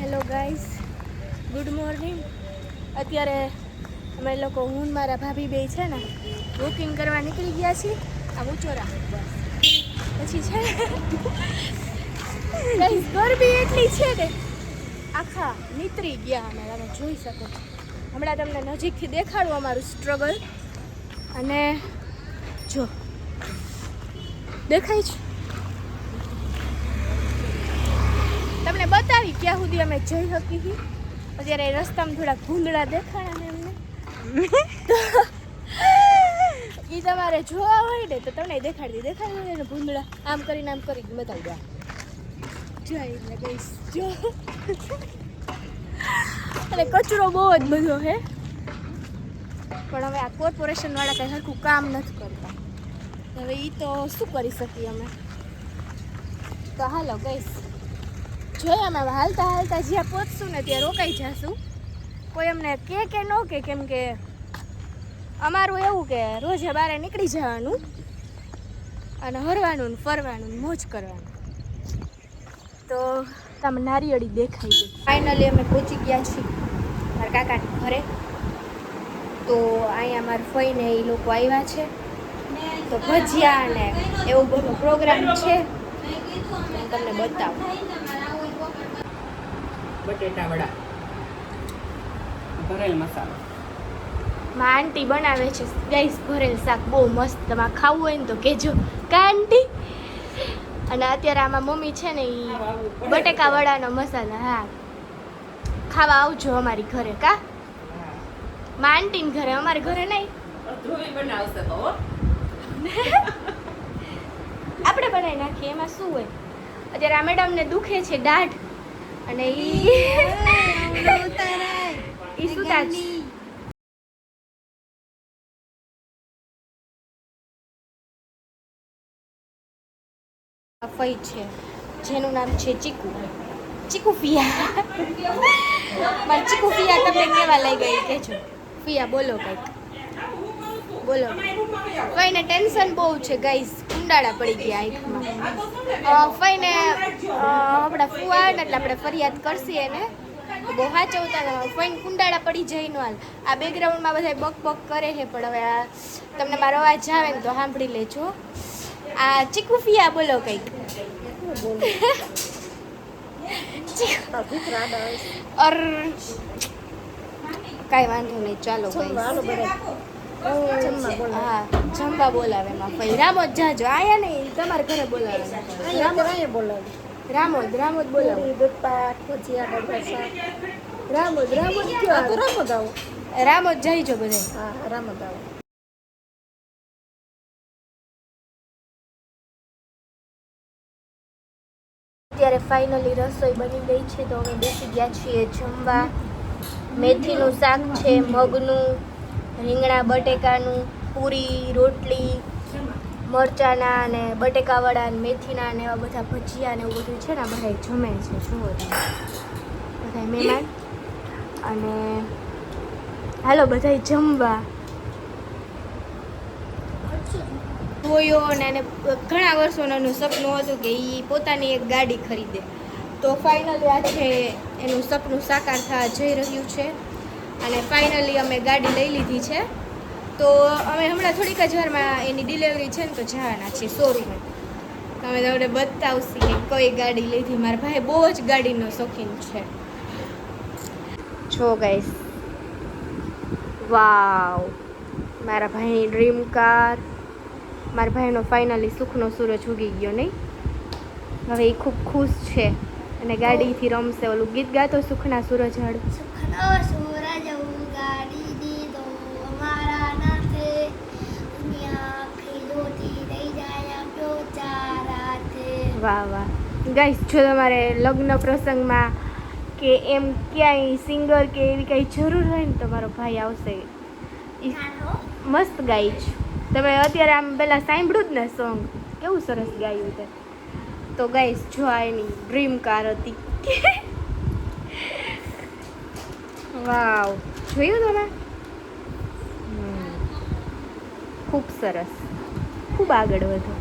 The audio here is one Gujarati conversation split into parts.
Hello guys, good morning. અત્યારે અમે લોકો હું મારા ભાભી બે છે ને વોકિંગ કરવા નીકળી ગયા છીએ. આ ઊંચો રાખ બસ. પછી છે ગાઈસ ગરમી એટલી છે ને આખા નીતરી ગયા અમે. તમે જોઈ શકો છો. હમણાં તમને નજીકથી દેખાડું અમારું સ્ટ્રગલ. અને જો દેખાય છે તમને બતાવી ક્યાં સુધી અમે જઈ શકી છીએ. અત્યારે રસ્તામાં થોડા ભૂંદડા દેખાણા ને એમને એ તમારે જોવા હોય ને તો તમને દેખાડી ને ભૂંદડા આમ કરીને બતાવી દો. જોઈ ગઈશ જો અને કચરો બહુ જ બધો હે. પણ હવે આ કોર્પોરેશન વાળા કઈ હરખું કામ નથી કરતા. હવે એ તો શું કરી શકીએ અમે. તો હાલો ગઈશ જોઈએ અમે હાલતા હાલતા જ્યાં પહોંચશું ને ત્યાં રોકાઈ જશું. કોઈ અમને કે ન કે, કેમ કે અમારું એવું કે રોજે બારે નીકળી જવાનું અને હરવાનું ને ફરવાનું મોજ કરવાનું. તો તમે નારિયેળી દેખાઈ ગઈ. ફાઇનલી અમે પહોંચી ગયા છીએ મારા કાકાના ઘરે. તો અહીંયા મારા ફઈને એ લોકો આવ્યા છે. તો ભજીયા ને એવું બધો પ્રોગ્રામ છે. તમને બતાવું. બટેટા વડા, ભરેલ મસાલો. માં આંટી બનાવે છે ગાઈસ ભરેલ શાક બહુ મસ્ત. તમારે ખાવું હોય ને તો કહેજો કા આંટી. અને અત્યારે આમાં મમ્મી છે ને એ બટેકા વડાનો મસાલા. હા, ખાવા આવજો અમારી ઘરે. કા માં આંટીને ઘરે, અમારી ઘરે નહીં. બનાવશે તો આપણે બનાવી નાખીએ, એમાં શું હોય. અત્યારે આ મેડમને દુખે છે દાઢ અને ઈ સુતા જ. ફઈ છે જેનું નામ છે ચીકુ ફિયા. મારી ચીકુ ફિયા તમને કેવા લઈ ગઈ કેજો. ફિયા બોલો કંઈક બોલો. ફઈને ટેન્શન બહુ છે ગાઈસ. કુંડાળા પડી ગયા આંખમાં. ફઈને આપણા ફુવા આવે ને એટલે આપણે ફરિયાદ કરશી એને. બહુ સાચવતા ફઈને કુંડાળા પડી જાય નો હાલ. આ બેકગ્રાઉન્ડમાં બધા બક બક કરે છે, પણ હવે આ તમને મારો અવાજ આવે ને તો સાંભળી લેજો. આ ચીકુ ફિયા બોલો કંઈક. અર કાંઈ વાંધો નહીં, ચાલો હા જમવા બોલાવે એમાં ભાઈ. રામોદ જાજો આયા નહીં, તમારા ઘરે બોલાવે. રામોદ બોલાવે. રામોદ જઈજો બધા. રામોદ આવો. અત્યારે ફાઇનલી રસોઈ બની ગઈ છે. તો અમે બેસી ગયા છીએ જમવા. મેથીનું શાક છે, મગનું, રીંગણા બટેકાનું, પૂરી, રોટલી, મરચાના અને બટેકાવડા અને મેથીના ને એવા બધા ભજીયા ને એવું બધું છે ને. બધા જમે છે જુઓ બધા મહેમાન. અને હાલો બધા જમવા. જોયો અને એને ઘણા વર્ષોનું સપનું હતું કે એ પોતાની એક ગાડી ખરીદે. તો ફાઇનલી આજે એનું સપનું સાકાર થવા જઈ રહ્યું છે. અને ફાઇનલી અમે ગાડી લઈ લીધી છે. તો અમે હમણાં થોડીક જ વારમાં એની ડિલિવરી છે ને તો જવાના છીએ શોરૂમે. તમે તમને બતાવશી કે કઈ ગાડી લીધી. મારા ભાઈ બહુ જ ગાડીનો શોખીન છે. જો ગાઈસ, વાવ, મારા ભાઈની ડ્રીમ કાર. મારા ભાઈનો ફાઇનલી સુખનો સૂરજ ઉગી ગયો નહીં. હવે એ ખૂબ ખુશ છે અને ગાડીથી રમશે. ઓલું ગીત ગાતો સુખના સૂરજ હળ. સુખનો સૂરજ ઉગાડી દીધો અમારા નાથે, દુનિયા આખી જોતી રહી જાય આપ્યો ચારાતે. વાહ વાહ ગાઈસ, જો તમારે લગ્ન પ્રસંગમાં કે એમ ક્યાંય સિંગર કે એવી કંઈ જરૂર હોય ને તો મારો ભાઈ આવશે. મસ્ત ગાય છે. તમે અત્યારે આમ પહેલાં સાંભળ્યું જ ને સોંગ, કેવું સરસ ગાયું છે. તો ગાઈસ જો આ એની ડ્રીમ કાર હતી. વાવ, જોયું તમે? ખૂબ સરસ, ખૂબ આગળ વધો.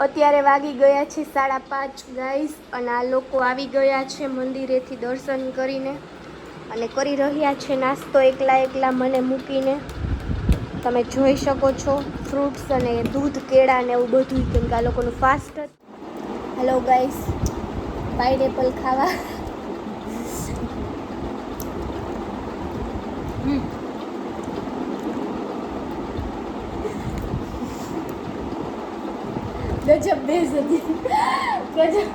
અત્યારે વાગી ગયા છે 5:30 ગાઈસ, અને આ લોકો આવી ગયા છે મંદિરેથી દર્શન કરીને અને કરી રહ્યા છે નાસ્તો એકલા મને મૂકીને. તમે જોઈ શકો છો ફ્રૂટ્સ અને દૂધ, કેળા ને એવું બધું, કેમ કે આ લોકોનું ફાસ્ટ હતું. હેલો ગાઈસ, પાઇનેપલ ખાવા. ગજબ બેસ હતી, ગજબ.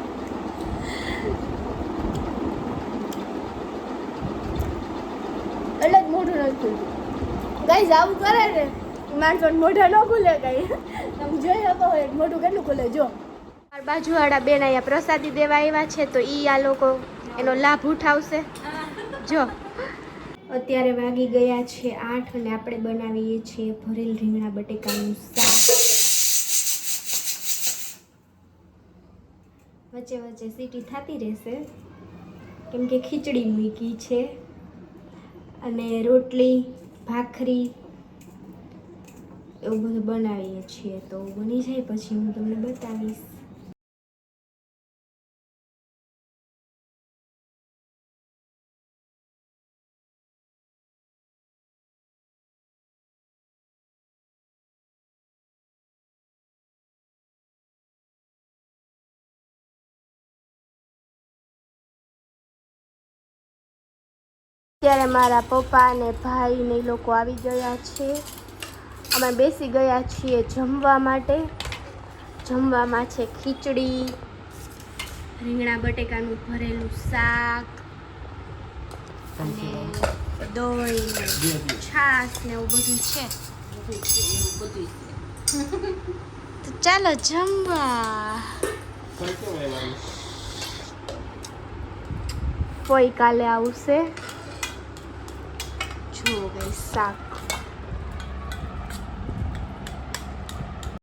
એટલે જ મોઢું નથી ખુલતું ગાઈસ. આવું કરે ને માણસો મોઢા ન ખુલે કઈ. તમે જોઈ શકો હોય મોઢું કેટલું ખુલે. જો બાજુવાળા બેન અહીંયા પ્રસાદી દેવા આવ્યા છે, તો ઈ આ લોકો એનો લાભ ઉઠાવશે. જો અત્યારે વાગી ગયા છે 8 અને આપણે બનાવીએ છીએ ભરેલ રીંગણા બટેકાનું શાક. વચ્ચે વચ્ચે સીટી થતી રહેશે કેમ કે ખીચડી મૂકી છે, અને રોટલી, ભાખરી એવું બધું બનાવીએ છીએ. તો બની જાય પછી હું તમને બતાવીશ. ત્યારે મારા પપ્પા અને ભાઈ ને લોકો આવી ગયા છે. અમે બેસી ગયા છીએ જમવા માટે. જમવામાં છે ખીચડી, રીંગણા બટેકાનું ભરેલું શાક અને દહીં ને છાશ ને એવું બધું છે. તો ચાલો જમવા. કોઈ કાલે આવશે. જો ગઈ શાક.